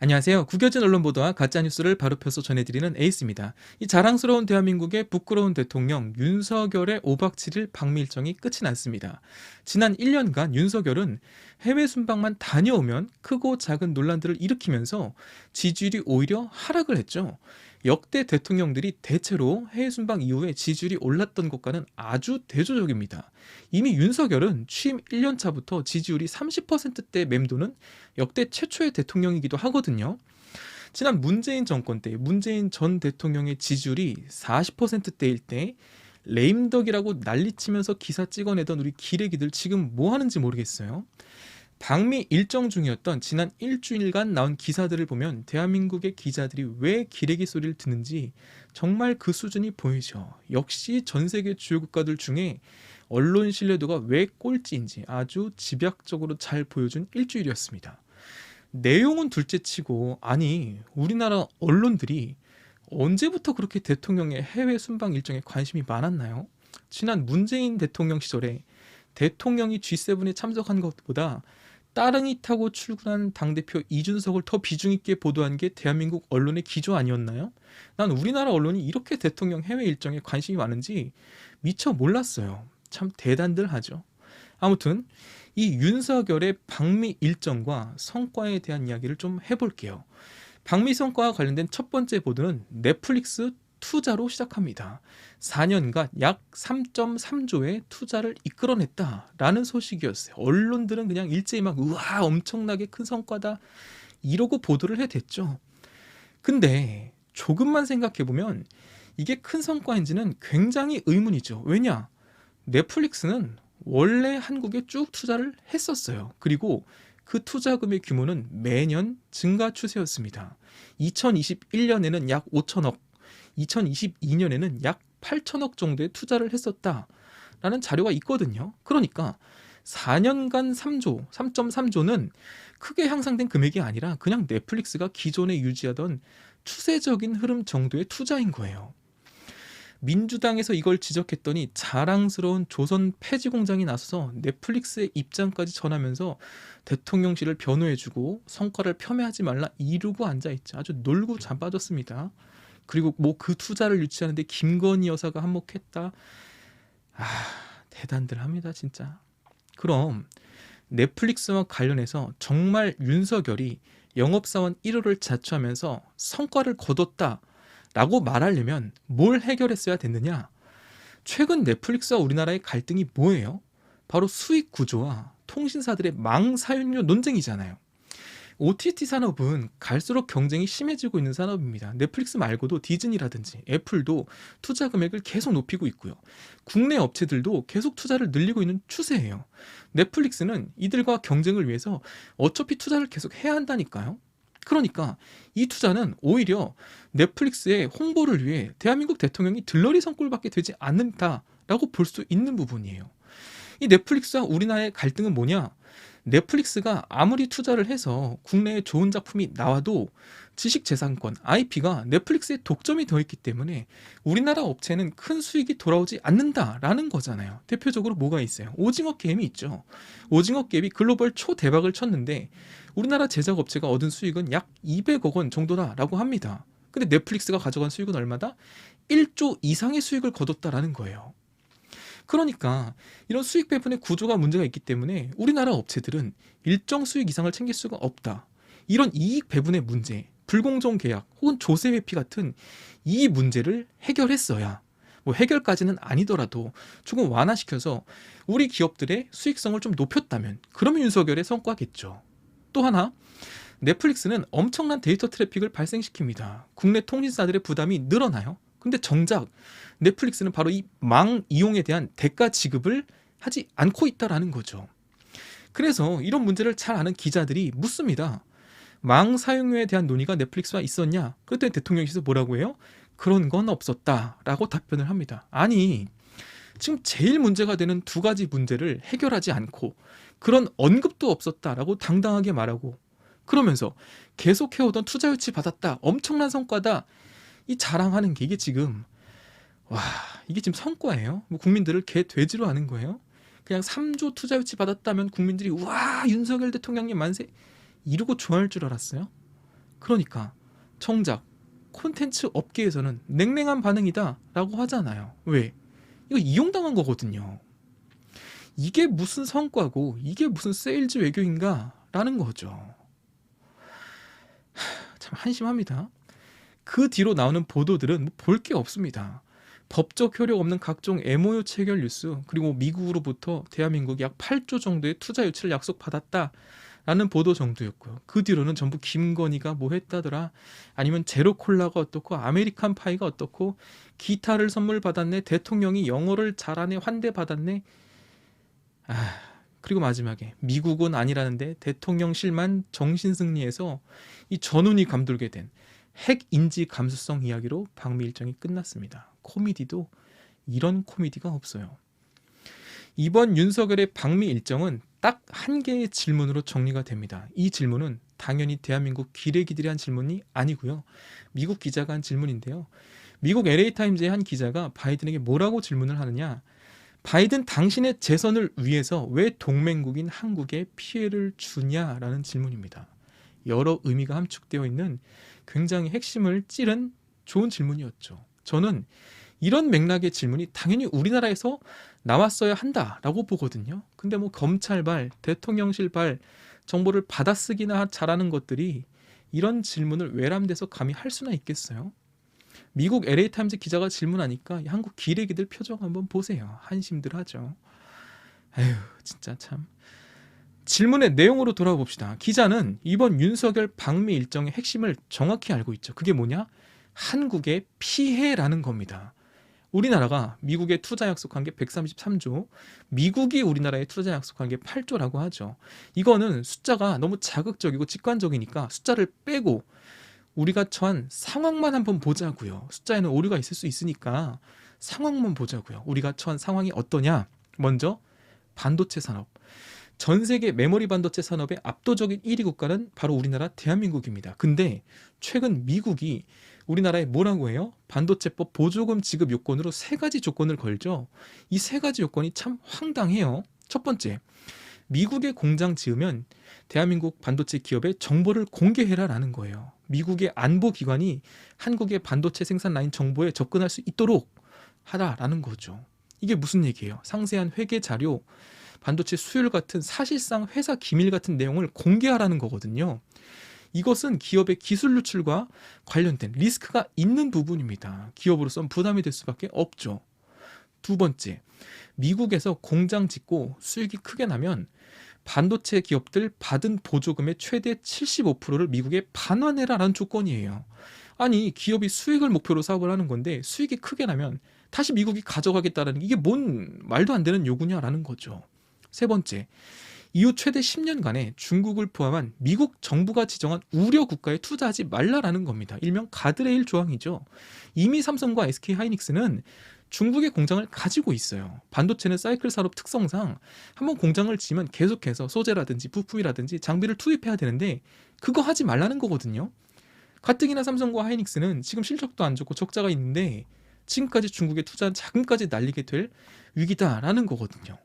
안녕하세요. 구겨진 언론 보도와 가짜뉴스를 바로 펴서 전해드리는 에이스입니다. 이 자랑스러운 대한민국의 부끄러운 대통령 윤석열의 5박 7일 방미 일정이 끝이 났습니다. 지난 1년간 윤석열은 해외 순방만 다녀오면 크고 작은 논란들을 일으키면서 지지율이 오히려 하락을 했죠. 역대 대통령들이 대체로 해외 순방 이후에 지지율이 올랐던 것과는 아주 대조적입니다. 이미 윤석열은 취임 1년 차부터 지지율이 30%대 맴도는 역대 최초의 대통령이기도 하거든요. 지난 문재인 정권 때 문재인 전 대통령의 지지율이 40%대일 때 레임덕이라고 난리치면서 기사 찍어내던 우리 기레기들 지금 뭐 하는지 모르겠어요. 방미 일정 중이었던 지난 일주일간 나온 기사들을 보면 대한민국의 기자들이 왜 기레기 소리를 듣는지 정말 그 수준이 보이죠. 역시 전 세계 주요 국가들 중에 언론 신뢰도가 왜 꼴찌인지 아주 집약적으로 잘 보여준 일주일이었습니다. 내용은 둘째치고 아니 우리나라 언론들이 언제부터 그렇게 대통령의 해외 순방 일정에 관심이 많았나요? 지난 문재인 대통령 시절에 대통령이 G7에 참석한 것보다 따릉이 타고 출근한 당대표 이준석을 더 비중 있게 보도한 게 대한민국 언론의 기조 아니었나요? 난 우리나라 언론이 이렇게 대통령 해외 일정에 관심이 많은지 미처 몰랐어요. 참 대단들 하죠. 아무튼 이 윤석열의 방미 일정과 성과에 대한 이야기를 좀 해볼게요. 방미 성과와 관련된 첫 번째 보도는 넷플릭스 투자로 시작합니다. 4년간 약 3.3조의 투자를 이끌어냈다라는 소식이었어요. 언론들은 그냥 일제히 막 우와 엄청나게 큰 성과다 이러고 보도를 해댔죠. 근데 조금만 생각해보면 이게 큰 성과인지는 굉장히 의문이죠. 왜냐? 넷플릭스는 원래 한국에 쭉 투자를 했었어요. 그리고 그 투자금의 규모는 매년 증가 추세였습니다. 2021년에는 약 5천억, 2022년에는 약 8천억 정도의 투자를 했었다라는 자료가 있거든요. 그러니까 4년간 3조, 3.3조는 크게 향상된 금액이 아니라 그냥 넷플릭스가 기존에 유지하던 추세적인 흐름 정도의 투자인 거예요. 민주당에서 이걸 지적했더니 자랑스러운 조선 폐지공장이 나서서 넷플릭스의 입장까지 전하면서 대통령실을 변호해주고 성과를 폄훼하지 말라 이루고 앉아있죠. 아주 놀고 자빠졌습니다. 그리고 뭐 그 투자를 유치하는데 김건희 여사가 한몫했다. 아, 대단들 합니다 진짜. 그럼 넷플릭스와 관련해서 정말 윤석열이 영업사원 1호를 자처하면서 성과를 거뒀다 라고 말하려면 뭘 해결했어야 됐느냐? 최근 넷플릭스와 우리나라의 갈등이 뭐예요? 바로 수익 구조와 통신사들의 망 사용료 논쟁이잖아요. OTT 산업은 갈수록 경쟁이 심해지고 있는 산업입니다. 넷플릭스 말고도 디즈니라든지 애플도 투자 금액을 계속 높이고 있고요. 국내 업체들도 계속 투자를 늘리고 있는 추세예요. 넷플릭스는 이들과 경쟁을 위해서 어차피 투자를 계속 해야 한다니까요. 그러니까 이 투자는 오히려 넷플릭스의 홍보를 위해 대한민국 대통령이 들러리 성꼴밖에 되지 않는다라고 볼 수 있는 부분이에요. 이 넷플릭스와 우리나라의 갈등은 뭐냐? 넷플릭스가 아무리 투자를 해서 국내에 좋은 작품이 나와도 지식재산권, IP가 넷플릭스에 독점이 되어 있기 때문에 우리나라 업체는 큰 수익이 돌아오지 않는다라는 거잖아요. 대표적으로 뭐가 있어요? 오징어 게임이 있죠. 오징어 게임이 글로벌 초대박을 쳤는데 우리나라 제작업체가 얻은 수익은 약 200억 원 정도다라고 합니다. 근데 넷플릭스가 가져간 수익은 얼마다? 1조 이상의 수익을 거뒀다라는 거예요. 그러니까 이런 수익 배분의 구조가 문제가 있기 때문에 우리나라 업체들은 일정 수익 이상을 챙길 수가 없다. 이런 이익 배분의 문제, 불공정 계약 혹은 조세 회피 같은 이 문제를 해결했어야 뭐 해결까지는 아니더라도 조금 완화시켜서 우리 기업들의 수익성을 좀 높였다면 그러면 윤석열의 성과겠죠. 또 하나 넷플릭스는 엄청난 데이터 트래픽을 발생시킵니다. 국내 통신사들의 부담이 늘어나요. 근데 정작 넷플릭스는 바로 이 망 이용에 대한 대가 지급을 하지 않고 있다라는 거죠. 그래서 이런 문제를 잘 아는 기자들이 묻습니다. 망 사용료에 대한 논의가 넷플릭스와 있었냐? 그랬더니 대통령실에서 뭐라고 해요? 그런 건 없었다라고 답변을 합니다. 아니 지금 제일 문제가 되는 두 가지 문제를 해결하지 않고 그런 언급도 없었다라고 당당하게 말하고 그러면서 계속 해오던 투자 유치 받았다. 엄청난 성과다. 이 자랑하는 게 이게 지금 와 이게 지금 성과예요? 뭐 국민들을 개 돼지로 하는 거예요? 그냥 3조 투자 유치 받았다면 국민들이 와 윤석열 대통령님 만세 이러고 좋아할 줄 알았어요? 그러니까 정작 콘텐츠 업계에서는 냉랭한 반응이다 라고 하잖아요. 왜? 이거 이용당한 거거든요. 이게 무슨 성과고 이게 무슨 세일즈 외교인가 라는 거죠. 참 한심합니다. 그 뒤로 나오는 보도들은 뭐 볼 게 없습니다. 법적 효력 없는 각종 MOU 체결 뉴스, 그리고 미국으로부터 대한민국이 약 8조 정도의 투자 유치를 약속받았다 라는 보도 정도였고요. 그 뒤로는 전부 김건희가 뭐 했다더라, 아니면 제로콜라가 어떻고 아메리칸 파이가 어떻고 기타를 선물 받았네, 대통령이 영어를 잘하네, 환대 받았네. 그리고 마지막에 미국은 아니라는데 대통령실만 정신승리해서 이 전운이 감돌게 된 핵 인지 감수성 이야기로 방미 일정이 끝났습니다. 코미디도 이런 코미디가 없어요. 이번 윤석열의 방미 일정은 딱 한 개의 질문으로 정리가 됩니다. 이 질문은 당연히 대한민국 기레기들이 한 질문이 아니고요. 미국 기자가 한 질문인데요. 미국 LA타임즈의 한 기자가 바이든에게 뭐라고 질문을 하느냐. 바이든, 당신의 재선을 위해서 왜 동맹국인 한국에 피해를 주냐라는 질문입니다. 여러 의미가 함축되어 있는 굉장히 핵심을 찌른 좋은 질문이었죠. 저는 이런 맥락의 질문이 당연히 우리나라에서 나왔어야 한다라고 보거든요. 근데 뭐 검찰발, 대통령실발 정보를 받아쓰기나 잘하는 것들이 이런 질문을 외람돼서 감히 할 수나 있겠어요? 미국 LA타임즈 기자가 질문하니까 한국 기레기들 표정 한번 보세요. 한심들 하죠. 에휴, 진짜 참. 질문의 내용으로 돌아와 봅시다. 기자는 이번 윤석열 방미 일정의 핵심을 정확히 알고 있죠. 그게 뭐냐? 한국의 피해라는 겁니다. 우리나라가 미국에 투자 약속한 게 133조, 미국이 우리나라에 투자 약속한 게 8조라고 하죠. 이거는 숫자가 너무 자극적이고 직관적이니까 숫자를 빼고 우리가 처한 상황만 한번 보자고요. 숫자에는 오류가 있을 수 있으니까 상황만 보자고요. 우리가 처한 상황이 어떠냐? 먼저 반도체 산업. 전 세계 메모리 반도체 산업의 압도적인 1위 국가는 바로 우리나라 대한민국입니다. 근데 최근 미국이 우리나라에 뭐라고 해요? 반도체법 보조금 지급 요건으로 3가지 조건을 걸죠. 이 3가지 요건이 참 황당해요. 첫 번째, 미국에 공장 지으면 대한민국 반도체 기업의 정보를 공개해라라는 거예요. 미국의 안보기관이 한국의 반도체 생산 라인 정보에 접근할 수 있도록 하라라는 거죠. 이게 무슨 얘기예요? 상세한 회계 자료, 반도체 수율 같은 사실상 회사 기밀 같은 내용을 공개하라는 거거든요. 이것은 기업의 기술 유출과 관련된 리스크가 있는 부분입니다. 기업으로선 부담이 될 수밖에 없죠. 두 번째, 미국에서 공장 짓고 수익이 크게 나면 반도체 기업들 받은 보조금의 최대 75%를 미국에 반환해라라는 조건이에요. 아니, 기업이 수익을 목표로 사업을 하는 건데 수익이 크게 나면 다시 미국이 가져가겠다는 게 이게 뭔 말도 안 되는 요구냐라는 거죠. 세 번째, 이후 최대 10년간에 중국을 포함한 미국 정부가 지정한 우려 국가에 투자하지 말라라는 겁니다. 일명 가드레일 조항이죠. 이미 삼성과 SK 하이닉스는 중국의 공장을 가지고 있어요. 반도체는 사이클 산업 특성상 한번 공장을 지으면 계속해서 소재라든지 부품이라든지 장비를 투입해야 되는데 그거 하지 말라는 거거든요. 가뜩이나 삼성과 하이닉스는 지금 실적도 안 좋고 적자가 있는데 지금까지 중국에 투자한 자금까지 날리게 될 위기다라는 거거든요.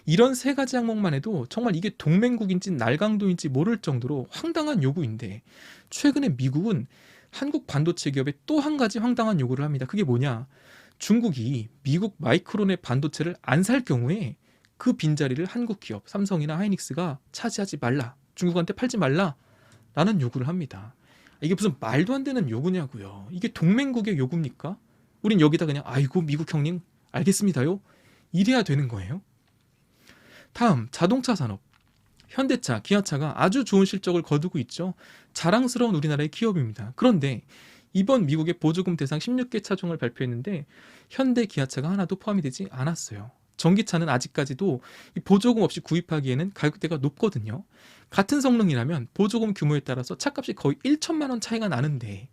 이런 3가지 항목만 해도 정말 이게 동맹국인지 날강도인지 모를 정도로 황당한 요구인데, 최근에 미국은 한국 반도체 기업에 또 한 가지 황당한 요구를 합니다. 그게 뭐냐? 중국이 미국 마이크론의 반도체를 안 살 경우에 그 빈자리를 한국 기업 삼성이나 하이닉스가 차지하지 말라, 중국한테 팔지 말라 라는 요구를 합니다. 이게 무슨 말도 안 되는 요구냐고요. 이게 동맹국의 요구입니까? 우린 여기다 그냥 아이고 미국 형님 알겠습니다요 이래야 되는 거예요? 다음, 자동차 산업. 현대차, 기아차가 아주 좋은 실적을 거두고 있죠. 자랑스러운 우리나라의 기업입니다. 그런데 이번 미국의 보조금 대상 16개 차종을 발표했는데 현대, 기아차가 하나도 포함이 되지 않았어요. 전기차는 아직까지도 보조금 없이 구입하기에는 가격대가 높거든요. 같은 성능이라면 보조금 규모에 따라서 차값이 거의 1천만 원 차이가 나는데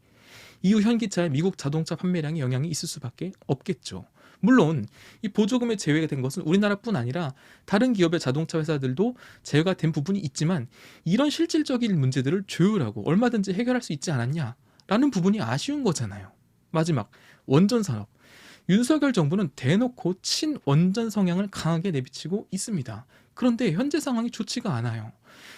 이후 현기차의 미국 자동차 판매량에 영향이 있을 수밖에 없겠죠. 물론 이 보조금에 제외가 된 것은 우리나라뿐 아니라 다른 기업의 자동차 회사들도 제외가 된 부분이 있지만 이런 실질적인 문제들을 조율하고 얼마든지 해결할 수 있지 않았냐라는 부분이 아쉬운 거잖아요. 마지막, 원전 산업. 윤석열 정부는 대놓고 친원전 성향을 강하게 내비치고 있습니다. 그런데 현재 상황이 좋지가 않아요.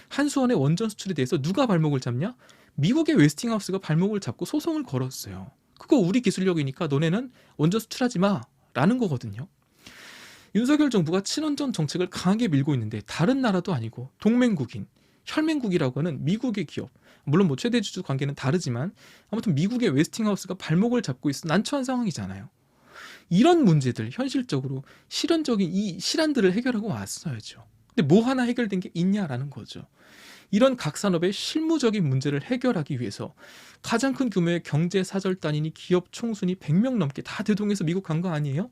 한수원의 원전 수출에 대해서 누가 발목을 잡냐? 미국의 웨스팅하우스가 발목을 잡고 소송을 걸었어요. 그거 우리 기술력이니까 너네는 원전 수출하지 마라는 거거든요. 윤석열 정부가 친원전 정책을 강하게 밀고 있는데 다른 나라도 아니고 동맹국인, 혈맹국이라고 하는 미국의 기업, 물론 뭐 최대 주주 관계는 다르지만 아무튼 미국의 웨스팅하우스가 발목을 잡고 있어 난처한 상황이잖아요. 이런 문제들 현실적으로 실현적인 이 실안들을 해결하고 왔어야죠. 근데 뭐 하나 해결된 게 있냐라는 거죠. 이런 각 산업의 실무적인 문제를 해결하기 위해서 가장 큰 규모의 경제 사절단이니 기업 총수니 100명 넘게 다 대동해서 미국 간 거 아니에요?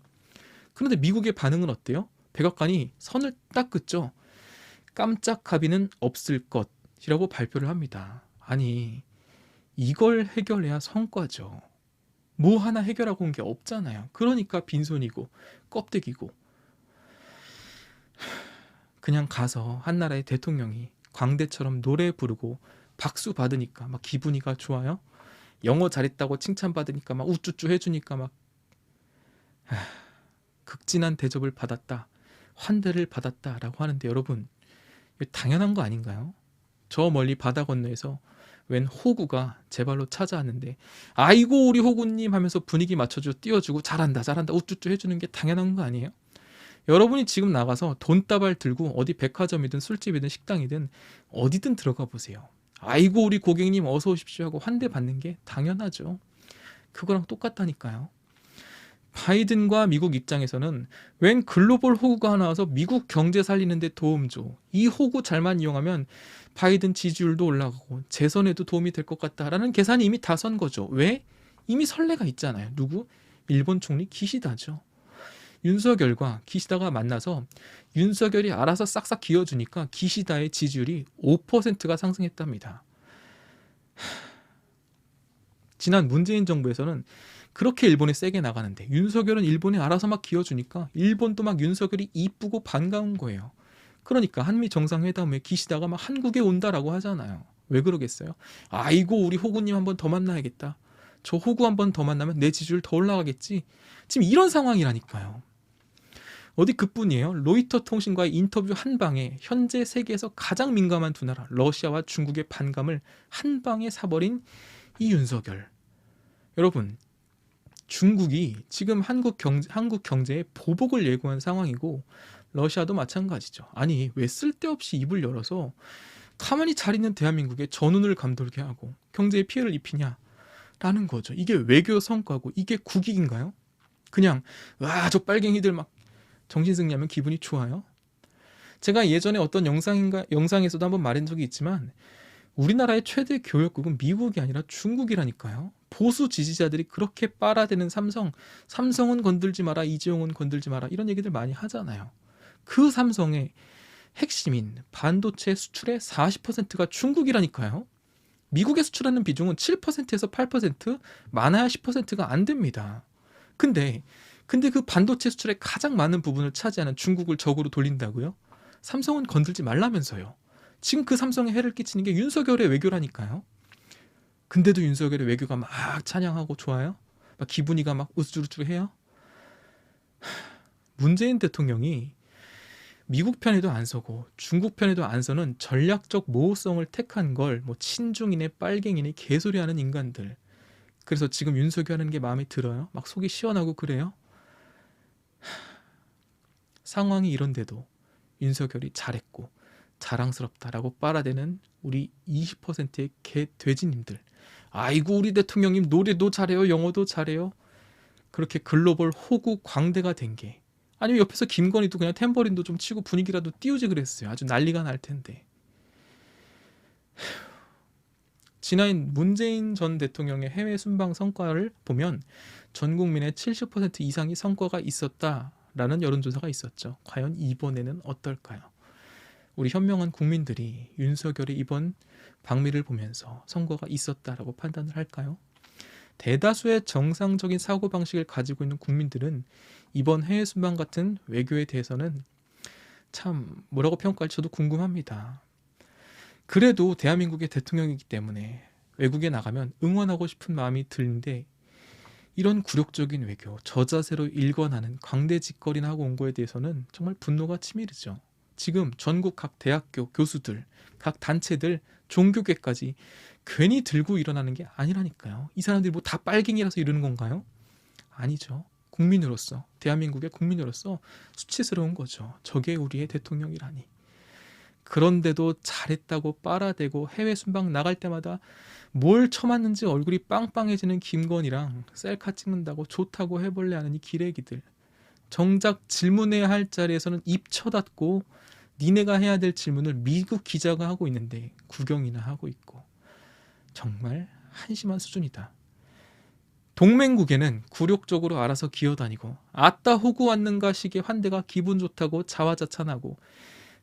그런데 미국의 반응은 어때요? 백악관이 선을 딱 긋죠. 깜짝 합의는 없을 것이라고 발표를 합니다. 아니, 이걸 해결해야 성과죠. 뭐 하나 해결하고 온 게 없잖아요. 그러니까 빈손이고 껍데기고. 그냥 가서 한 나라의 대통령이 광대처럼 노래 부르고 박수 받으니까 막 기분이가 좋아요? 영어 잘했다고 칭찬받으니까 막 우쭈쭈 해주니까 막 극진한 대접을 받았다, 환대를 받았다라고 하는데 여러분, 이거 당연한 거 아닌가요? 저 멀리 바다 건너에서 웬 호구가 제 발로 찾아왔는데 아이고 우리 호구님 하면서 분위기 맞춰주고 띄워주고 잘한다 잘한다 우쭈쭈 해주는 게 당연한 거 아니에요? 여러분이 지금 나가서 돈다발 들고 어디 백화점이든 술집이든 식당이든 어디든 들어가 보세요. 아이고 우리 고객님 어서 오십시오 하고 환대 받는 게 당연하죠. 그거랑 똑같다니까요. 바이든과 미국 입장에서는 웬 글로벌 호구가 하나 와서 미국 경제 살리는 데 도움 줘. 이 호구 잘만 이용하면 바이든 지지율도 올라가고 재선에도 도움이 될 것 같다라는 계산이 이미 다 선 거죠. 왜? 이미 선례가 있잖아요. 누구? 일본 총리 기시다죠. 윤석열과 기시다가 만나서 윤석열이 알아서 싹싹 기어주니까 기시다의 지지율이 5%가 상승했답니다. 지난 문재인 정부에서는 그렇게 일본에 세게 나가는데 윤석열은 일본에 알아서 막 기어주니까 일본도 막 윤석열이 이쁘고 반가운 거예요. 그러니까 한미 정상회담에 기시다가 막 한국에 온다라고 하잖아요. 왜 그러겠어요? 아이고 우리 호구님 한번 더 만나야겠다. 저 호구 한번 더 만나면 내 지지율 더 올라가겠지. 지금 이런 상황이라니까요. 어디 그뿐이에요. 로이터 통신과의 인터뷰 한 방에 현재 세계에서 가장 민감한 두 나라 러시아와 중국의 반감을 한 방에 사버린 이 윤석열. 여러분, 중국이 지금 한국 경제에 보복을 예고한 상황이고 러시아도 마찬가지죠. 아니 왜 쓸데없이 입을 열어서 가만히 잘 있는 대한민국에 전운을 감돌게 하고 경제에 피해를 입히냐라는 거죠. 이게 외교 성과고 이게 국익인가요? 그냥 와 저 빨갱이들 막 정신승리하면 기분이 좋아요? 제가 예전에 어떤 영상에서도 한번 말한 적이 있지만 우리나라의 최대 교역국은 미국이 아니라 중국이라니까요. 보수 지지자들이 그렇게 빨아대는 삼성은 건들지 마라, 이재용은 건들지 마라 이런 얘기들 많이 하잖아요. 그 삼성의 핵심인 반도체 수출의 40%가 중국이라니까요. 미국에 수출하는 비중은 7%에서 8%, 많아야 10%가 안 됩니다. 근데 그 반도체 수출의 가장 많은 부분을 차지하는 중국을 적으로 돌린다고요? 삼성은 건들지 말라면서요. 지금 그 삼성에 해를 끼치는 게 윤석열의 외교라니까요. 근데도 윤석열의 외교가 막 찬양하고 좋아요? 막 기분이가 막 우쭈쭈해요? 문재인 대통령이 미국 편에도 안 서고 중국 편에도 안 서는 전략적 모호성을 택한 걸 뭐 친중이네 빨갱이네 개소리하는 인간들. 그래서 지금 윤석열 하는 게 마음에 들어요? 막 속이 시원하고 그래요? 상황이 이런데도 윤석열이 잘했고 자랑스럽다라고 빨아대는 우리 20%의 개돼지님들. 아이고 우리 대통령님 노래도 잘해요, 영어도 잘해요. 그렇게 글로벌 호구 광대가 된 게, 아니면 옆에서 김건희도 그냥 탬버린도 좀 치고 분위기라도 띄우지 그랬어요. 아주 난리가 날 텐데. 지난 문재인 전 대통령의 해외 순방 성과를 보면 전 국민의 70% 이상이 성과가 있었다라는 여론조사가 있었죠. 과연 이번에는 어떨까요? 우리 현명한 국민들이 윤석열의 이번 방미를 보면서 선거가 있었다라고 판단을 할까요? 대다수의 정상적인 사고방식을 가지고 있는 국민들은 이번 해외 순방 같은 외교에 대해서는 참 뭐라고 평가할지 저도 궁금합니다. 그래도 대한민국의 대통령이기 때문에 외국에 나가면 응원하고 싶은 마음이 드는데 이런 굴욕적인 외교, 저자세로 일관하는 광대짓거리나 하고 온 거에 대해서는 정말 분노가 치밀죠. 지금 전국 각 대학교 교수들, 각 단체들, 종교계까지 괜히 들고 일어나는 게 아니라니까요. 이 사람들이 뭐 다 빨갱이라서 이러는 건가요? 아니죠. 국민으로서, 대한민국의 국민으로서 수치스러운 거죠. 저게 우리의 대통령이라니. 그런데도 잘했다고 빨아대고 해외 순방 나갈 때마다 뭘 처맞는지 얼굴이 빵빵해지는 김건희랑 셀카 찍는다고 좋다고 해볼래 하는 이 기레기들. 정작 질문해야 할 자리에서는 입 쳐닫고 니네가 해야 될 질문을 미국 기자가 하고 있는데 구경이나 하고 있고. 정말 한심한 수준이다. 동맹국에는 굴욕적으로 알아서 기어다니고 아따 호구 왔는가 식의 환대가 기분 좋다고 자화자찬하고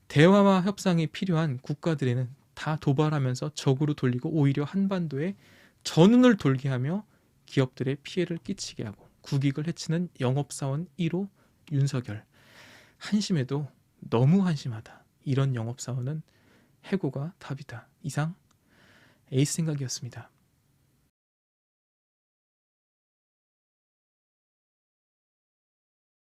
대화와 협상이 필요한 국가들에는 다 도발하면서 적으로 돌리고 오히려 한반도에 전운을 돌게 하며 기업들의 피해를 끼치게 하고 국익을 해치는 영업사원 1호 윤석열. 한심해도 너무 한심하다. 이런 영업사원은 해고가 답이다. 이상 에이스 생각이었습니다.